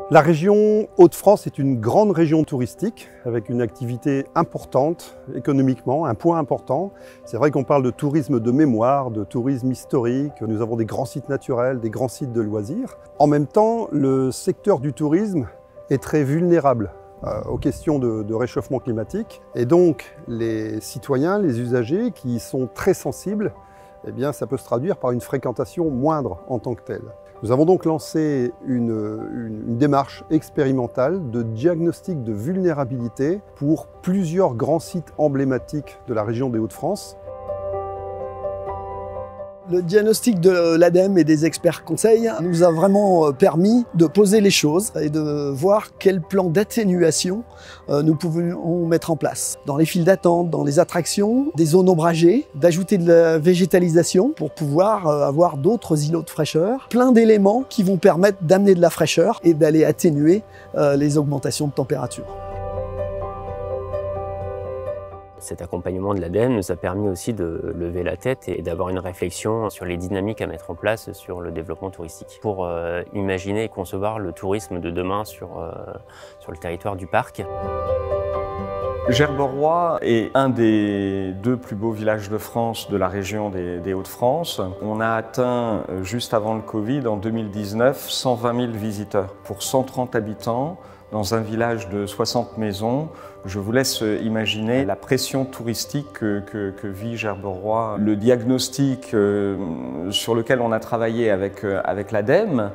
La région Hauts-de-France est une grande région touristique avec une activité importante économiquement, un point important. C'est vrai qu'on parle de tourisme de mémoire, de tourisme historique, nous avons des grands sites naturels, des grands sites de loisirs. En même temps, le secteur du tourisme est très vulnérable aux questions de réchauffement climatique et donc les citoyens, les usagers qui y sont très sensibles, eh bien, ça peut se traduire par une fréquentation moindre en tant que telle. Nous avons donc lancé une démarche expérimentale de diagnostic de vulnérabilité pour plusieurs grands sites emblématiques de la région des Hauts-de-France. Le diagnostic de l'ADEME et des experts conseils nous a vraiment permis de poser les choses et de voir quel plan d'atténuation nous pouvions mettre en place. Dans les files d'attente, dans les attractions, des zones ombragées, d'ajouter de la végétalisation pour pouvoir avoir d'autres îlots de fraîcheur. Plein d'éléments qui vont permettre d'amener de la fraîcheur et d'aller atténuer les augmentations de température. Cet accompagnement de l'ADEME nous a permis aussi de lever la tête et d'avoir une réflexion sur les dynamiques à mettre en place sur le développement touristique pour imaginer et concevoir le tourisme de demain sur le territoire du parc. Gerberoy est un des 2 plus beaux villages de France de la région des Hauts-de-France. On a atteint, juste avant le Covid, en 2019, 120 000 visiteurs pour 130 habitants. Dans un village de 60 maisons, je vous laisse imaginer la pression touristique que vit Gerberoy. Le diagnostic sur lequel on a travaillé avec l'ADEME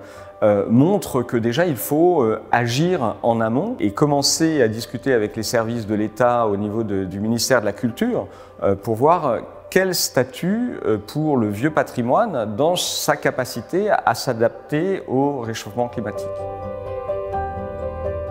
montre que déjà il faut agir en amont et commencer à discuter avec les services de l'État au niveau du ministère de la Culture pour voir quel statut pour le vieux patrimoine dans sa capacité à s'adapter au réchauffement climatique.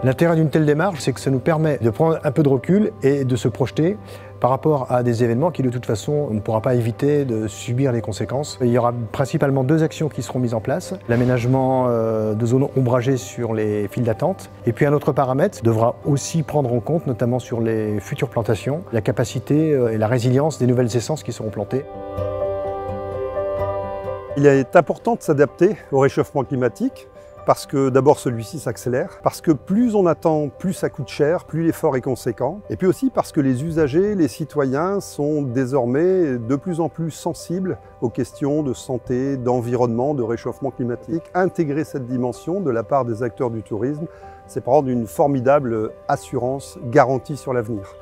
L'intérêt d'une telle démarche, c'est que ça nous permet de prendre un peu de recul et de se projeter par rapport à des événements qui, de toute façon, on ne pourra pas éviter de subir les conséquences. Il y aura principalement 2 actions qui seront mises en place. L'aménagement de zones ombragées sur les files d'attente. Et puis un autre paramètre devra aussi prendre en compte, notamment sur les futures plantations, la capacité et la résilience des nouvelles essences qui seront plantées. Il est important de s'adapter au réchauffement climatique. Parce que d'abord celui-ci s'accélère, parce que plus on attend, plus ça coûte cher, plus l'effort est conséquent, et puis aussi parce que les usagers, les citoyens sont désormais de plus en plus sensibles aux questions de santé, d'environnement, de réchauffement climatique. Intégrer cette dimension de la part des acteurs du tourisme, c'est prendre une formidable assurance garantie sur l'avenir.